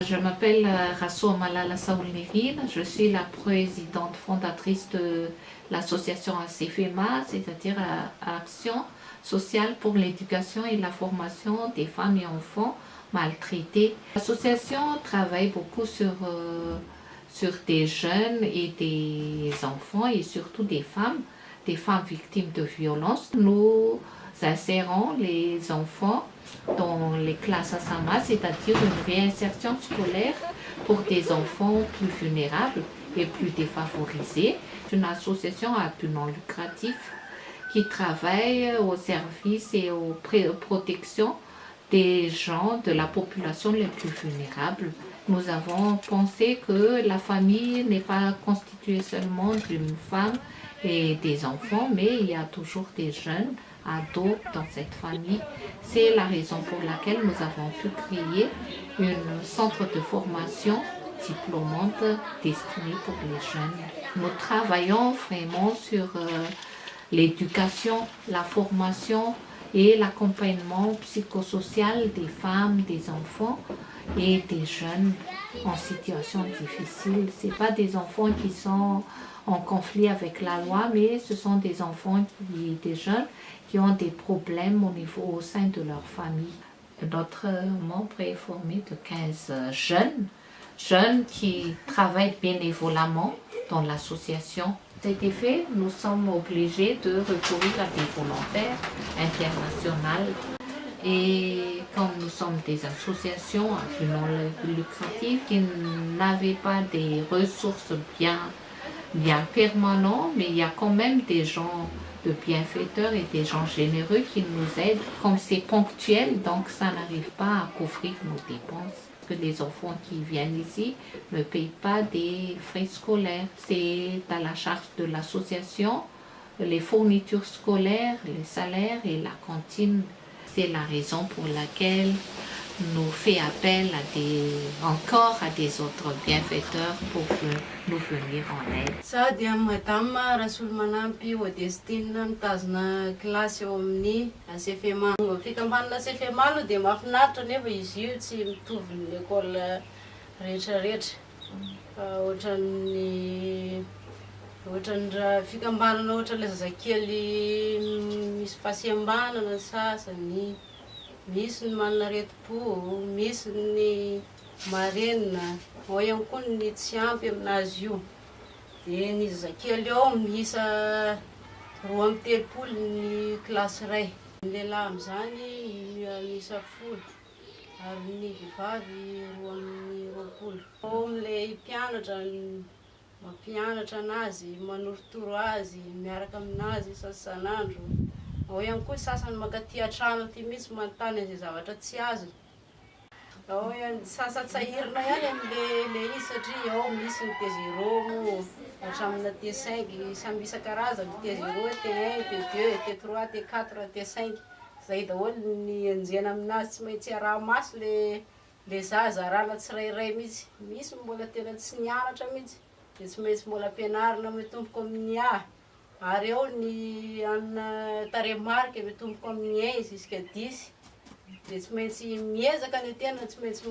Je m'appelle Rassoul Malala Saoulnérine, je suis la présidente fondatrice de l'association ACFEMA, c'est-à-dire Action sociale pour l'éducation et la formation des femmes et enfants maltraités. L'association travaille beaucoup sur des jeunes et des enfants et surtout des femmes victimes de violences. Nous insérons les enfants dans les classes ASAMA, c'est-à-dire une réinsertion scolaire pour des enfants plus vulnérables et plus défavorisés. C'est une association à but non lucratif qui travaille au service et aux protections des gens de la population les plus vulnérables. Nous avons pensé que la famille n'est pas constituée seulement d'une femme et des enfants, mais il y a toujours des jeunes ados dans cette famille. C'est la raison pour laquelle nous avons pu créer un centre de formation diplômante destiné pour les jeunes. Nous travaillons vraiment sur l'éducation, la formation et l'accompagnement psychosocial des femmes, des enfants et des jeunes en situation difficile. Ce pas des enfants qui sont en conflit avec la loi, mais ce sont des enfants, des jeunes qui ont des problèmes au sein de leur famille. Notre membre est formé de 15 jeunes qui travaillent bénévolement dans l'association. Cet effet, nous sommes obligés de recourir à des volontaires internationaux. Et comme nous sommes des associations à but non lucratif qui n'avaient pas des ressources bien permanentes, mais il y a quand même des gens de bienfaiteurs et des gens généreux qui nous aident. Comme c'est ponctuel, donc ça n'arrive pas à couvrir nos dépenses. Que les enfants qui viennent ici ne payent pas des frais scolaires. C'est à la charge de l'association, les fournitures scolaires, les salaires et la cantine. C'est la raison pour laquelle nous fait appel encore à des autres bienfaiteurs pour nous venir en aide. Ça dia madame Rassoul manampy Odestine mitazona kilasy eo amin'ny ACFEMA. Fikambanana ACFEMA aloha dia mahafinaritra nefa izy io tsy mitovy ny école rehetrarehetra. Ohatran'ny raha fikambanana ohatran'ilay zazakely misy fahasiambanana ny sasany, misy ny manana aretim-po, misy ny marenina, ao ihany koa ny tsy ampy aminazy io. Dia ny zazakely ao miisa 2-3 ny kilasy iray. Ny lehilahy amin'izany miisa 10 ary ny vehivavy 2-20. Ao amin'ilay mpianatra, mampianatra anazy, manoritoro azy, miaraka aminazy isan'andro. Ao ihany koa sasany mankaty an-trano aty mihitsy manontany an'izay zavatra tsy azo. Ao sasatsairina ihany amin'ilay izy satria ao misy ny T0 hatramina T5 samy isan-karazany, T0, T1, T2, T3, T4, T5. Zay daholo ny anjena aminazy, tsy maintsy araha-maso le zaza arahana tsirairay mihitsy. Misy mbola tena tsy nianatra mihitsy, dia tsy maintsy mbola ampianarina mitomboka amin'ny A. Ary eo ny anina taremarika mitomboka amin'ny 1 jusqu'à 10. Dia tsy maintsy miezaka ny tena, tsy maintsy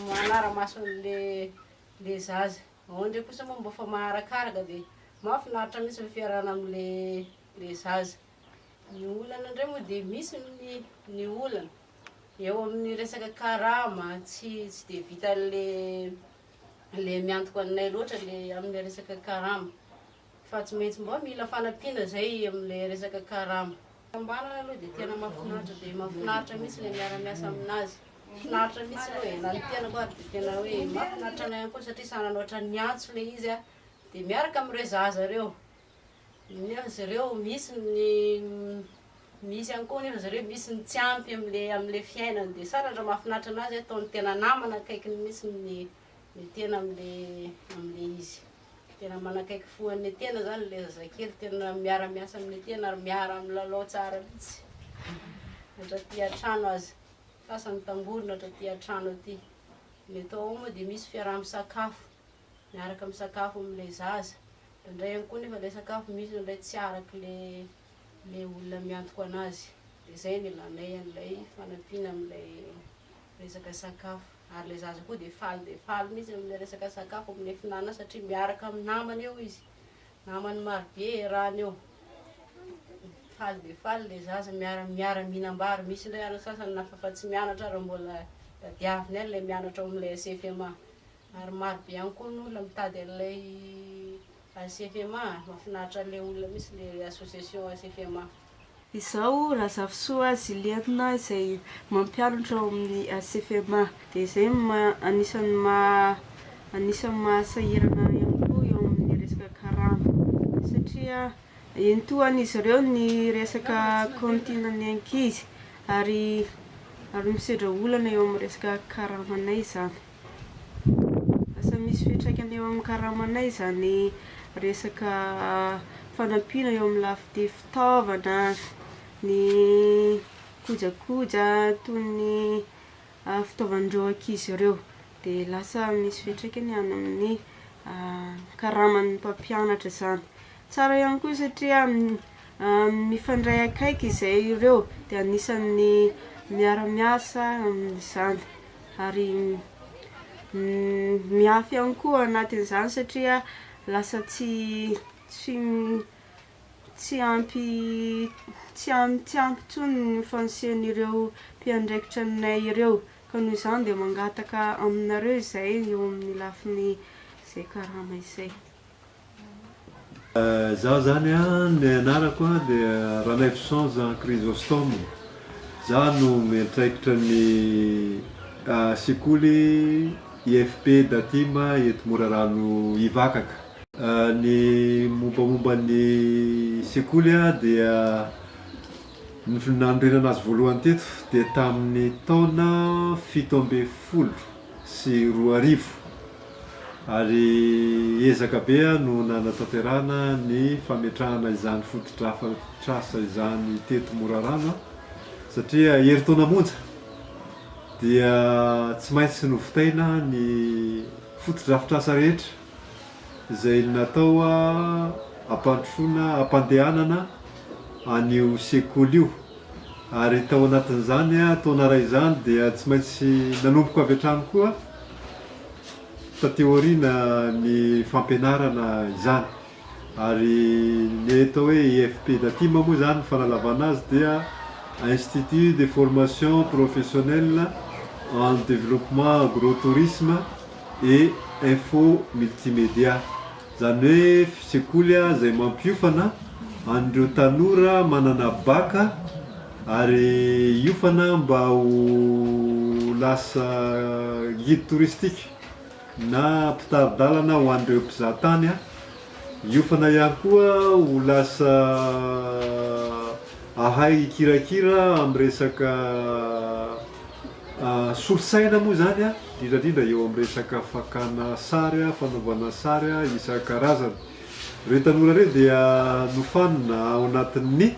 manara-maso le zaza. Ao ndray kosa moa mba fa maharakaraka dia mahafinaritra mihitsy ny fiarahana amin'le zaza. Ny olana indray moa dia misy ny olana eo amin'ny resaka karama, tsy dia vita le miantoka anay loatra amin'ny resaka karama. Fa tsy maintsy mba mila fanampiana zay amin'ilay resaka karama. Fikambanana aloha dia tena mahafinaritra, dia mahafinaritra mihitsy ilay miara-miasa aminazy. Mahafinaritra mihitsy hoe na ny tenako ary dia tena hoe mahafinaritra anay ihany koa satria sanana ohatran'ny antso ilay izy dia miaraka amin'ireo zaza ireo. Nefa zareo misy ihany koa nefa zareo misy ny tsy ampy amin'ilay fiainana, dia sanana mahafinaritra anazy ataony tena namana akaikiny mihitsy ny tena amin'ilay izy. Tena manakaiky foan'ny tena zany ilay zazakely, tena miara-miasa amin'ny tena ary miara milalao tsara mihitsy. Hatraty an-trano azy, sasany tambonina hatraty an-trano aty. Ny atao ao moa dia misy fiaraha-misakafo, miaraka misakafo amin'ilay zaza. Indray ihany koa nefa ilay sakafo misy indray tsy araky le olona miantoka anazy. Dia izay ny ilanay an'ilay fanampiana amin'ilay resaka sakafo. ary le zaza koa dia faly mihitsy amin'ny resaka sakafo amin'ny finanana satria miaraka amin'ny namany eo izy, namany marobe rahany eo. Faly dia faly le zaza miara mihinam-bary, misy ilay ana sasany nafa tsy mianatra raha mbola tadiaviny any ilay mianatra ao amin'ilay CFMA. Ary marobe ihany koa ny olona mitady an'ilay CFMA, mahafinaritra ilay olona misy ilay association CFMA. Izaho Razafisoa Juliana izay mampianatra ao amin'ny CFMA, dia izay anisany mahasahirana ihany koa eo amin'ny resaka karama satria entohan'izy ireo ny resaka kantinan'ny ankizy ary misedra olana eo amin'ny resaka karamanay izany. Lasa misy fiantraikany eo amin'ny karamanay izany resaka fanampiana eo amin'ny lafide fitaovana, ny kojakoja toy ny fitaovandreo ankizy ireo, dia lasa misy fiantraikany any amin'ny karaman'ny mpampianatra izany. Tsara ihany koa satria mifandray akaiky izay ireo dia anisan'ny miara-miasa amin'izany ary miafy ihany koa anatin'izany satria lasa tsy ampy tsony ny fansian'ireo mpiandraikitra aminay ireo, ka noho izany dia mangataka aminareo izay eo amin'ny lafiny izay karama izay. Zaho zany ny anarako dia Ranefson Jean Chrysostome. Zaho no miantraikitra ny sekoly IFP Datima eto Morarano Ivakaka. Ny mombamomba ny sekoly dia nanorenana azy voalohany teto dia tamin'ny taona 17 sy 2000 ary ezaka be no nanatanterahana ny fametrahana izany fotodrafitrasa izany teto Morarano satria herintaona monja dia tsy maintsy novitaina ny fotodrafitrasa rehetra izay natao ampandehanana an'io sekoly io, ary tao anatin'izany taona ray izany dia tsy maintsy nanomboka avy hatrany koa tateoriana ny fampianarana izany. Ary ny atao hoe IFP Datima moa zany fanalavana azy dia Institut de formation professionnelle en développement agrotourisme et info multimédia, zany hoe sekoly izay mampiofana an'ireo tanora manana baka ary iofana mba ho lasa guide touristique na mpitaridalana ho an'ireo mpizahatany, iofana ihany koa ho lasa ahay kirakira amin'ny resaka solosaina moa zany indrindra eo amin'ny resaka fakana sary, fanaovana sary isan-karazany. Ireo tanora ireo dia nofanina ao anatin'ny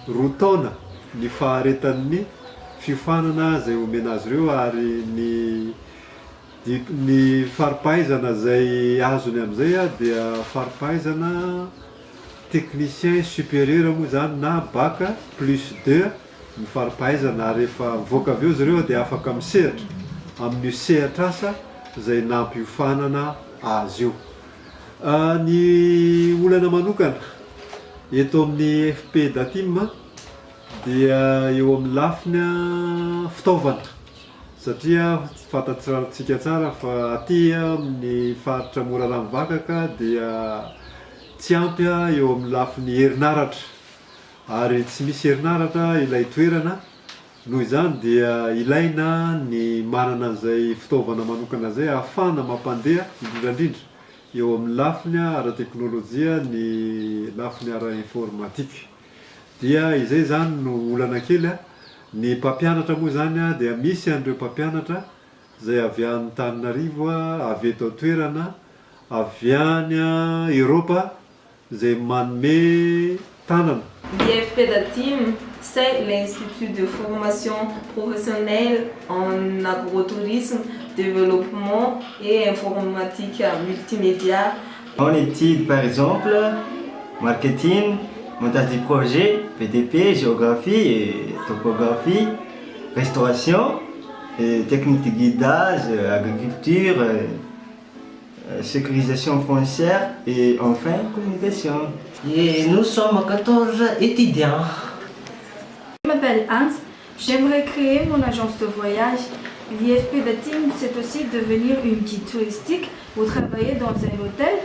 2 taona ny faharetan'ny fiofanana izay omena azy ireo ary ny faripahaizana izay azony amin'izay dia faripahaizana technicien supérieur moa zany na bac plus 2 ny faripahaizana, ary rehefa mivoaka avy eo izy ireo dia afaka misehatra amin'ny sehatr'asa izay nampiofanana azy io. Ny olana manokana eto amin'ny FP Datima dia eo amin'ny lafiny fitaovana satria fantatsika tsara fa aty amin'ny faritra Morarano Vakaka dia tsy ampy eo amin'ny lafiny herinaratra ary tsy misy herinaratra ilay toerana, noho izany dia ilaina ny manana an'izay fitaovana manokana izay ahafana mampandeha indrindrandrindra eo amin'ny lafiny ara-teknôlôjia, ny lafiny ara-informatika. Dia izay zany no olana kely. Ny mpampianatra moa zany dia misy an'ireo mpampianatra izay avy any Antananarivo, avy eto an-toerana, avy any Europa izay manome tanana. L'IFP Datim, c'est l'Institut de formation professionnelle en agrotourisme, développement et informatique multimédia. On étudie par exemple marketing, montage du projet, PTP, géographie et topographie, restauration techniques de guidage, agriculture, sécurisation foncière et enfin communication. Et nous sommes 14 étudiants. Je m'appelle Hans, j'aimerais créer mon agence de voyage. L'IFP d'Atim, c'est aussi devenir une guide touristique ou travailler dans un hôtel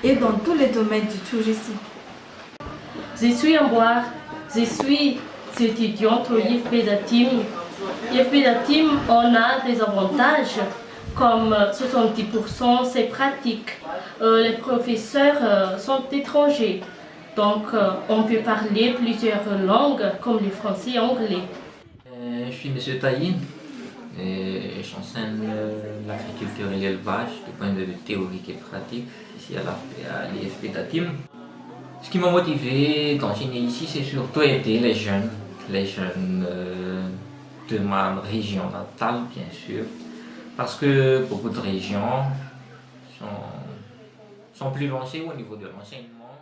et dans tous les domaines du tourisme. Je suis Amboire, je suis étudiante au IFP d'Atim. IFP d'Atim, on a des avantages comme 70% c'est pratique. Les professeurs sont étrangers, donc on peut parler plusieurs langues comme le français et l'anglais. Je suis M. Taïn et j'enseigne l'agriculture et l'élevage du point de vue théorique et pratique ici à l'IFP d'Atim. Ce qui m'a motivé d'enseigner ici, c'est surtout aider les jeunes de ma région natale, bien sûr, parce que beaucoup de régions sont plus lancées au niveau de l'enseignement.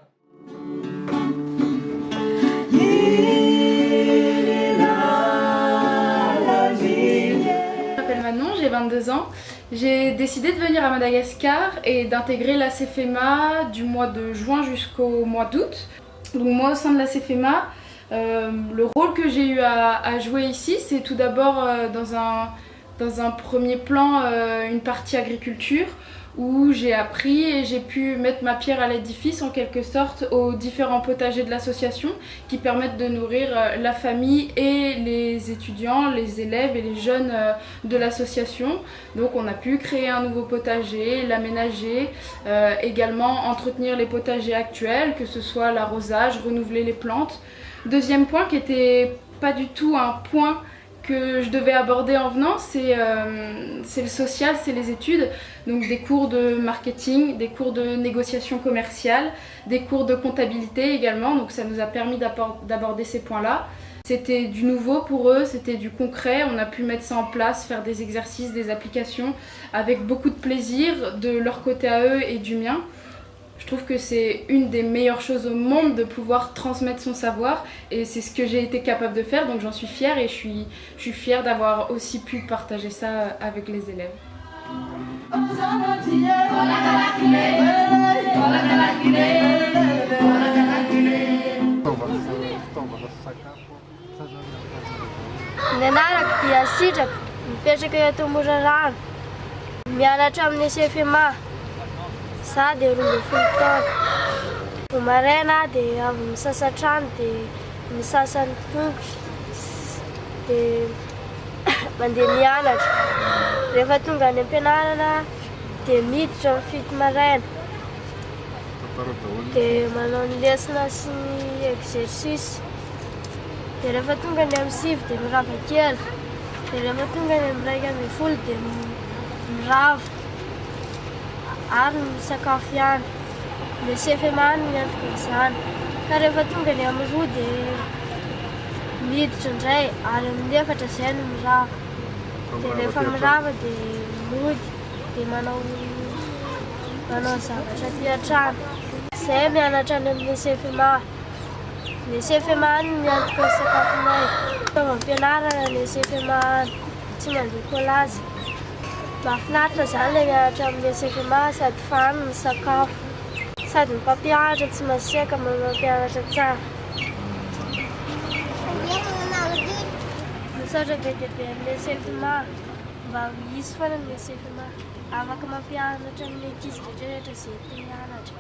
Je m'appelle Manon, j'ai 22 ans. J'ai décidé de venir à Madagascar et d'intégrer la CFEMA du mois de juin jusqu'au mois d'août. Donc moi, au sein de la CFEMA, le rôle que j'ai eu à jouer ici, c'est tout d'abord dans un premier plan une partie agriculture où j'ai appris et j'ai pu mettre ma pierre à l'édifice en quelque sorte aux différents potagers de l'association qui permettent de nourrir la famille et les étudiants, les élèves et les jeunes de l'association. Donc on a pu créer un nouveau potager, l'aménager, également entretenir les potagers actuels, que ce soit l'arrosage, renouveler les plantes. Deuxième point qui n'était pas du tout un point que je devais aborder en venant, c'est le social, c'est les études. Donc des cours de marketing, des cours de négociation commerciale, des cours de comptabilité également. Donc ça nous a permis d'aborder ces points-là. C'était du nouveau pour eux, c'était du concret. On a pu mettre ça en place, faire des exercices, des applications avec beaucoup de plaisir de leur côté à eux et du mien. Je trouve que c'est une des meilleures choses au monde de pouvoir transmettre son savoir et c'est ce que j'ai été capable de faire, donc j'en suis fière et je suis fière d'avoir aussi pu partager ça avec les élèves. Za dia 12 taona. Vao maraina dia avy misasa trano dia misasa ny tongotra dia mandeha mianatra. Rehefa tonga any am-pianarana dia miditra amin'ny fito maraina. Dia manao ny lesona sy ny exercice. Dia rehefa tonga any amin'ny sivy dia mirava kely. Dia rehefa tonga any amin'ny 1:30 dia mirava. Ary misakafo ihany. Ny CFEMA miantoka izany. Ka rehefa tonga ny amin'ny 2 dia miditra indray ary amin'ny 4 izay no mirava. Dia rehefa mirava dia mody dia manao zavatra aty an-trano. Izay mianatra any amin'ny CFEMA. Ny CFEMA miantoka ny sakafonay. Am-pianarana ny CFEMA tsy mandeha kolazy. Mahafinaritra izany ilay mianatra amin'ny CFEMA sady faly ny sakafo. Sady ny mpampianatra tsy masiaka mampianatra tsara. Misaotra be dia be amin'ny CFEMA mba hisy foana ny CFEMA. Afaka mampianatra amin'ny ankizy rehetrarehetra izay te hianatra.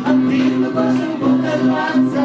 Abrindo com boca do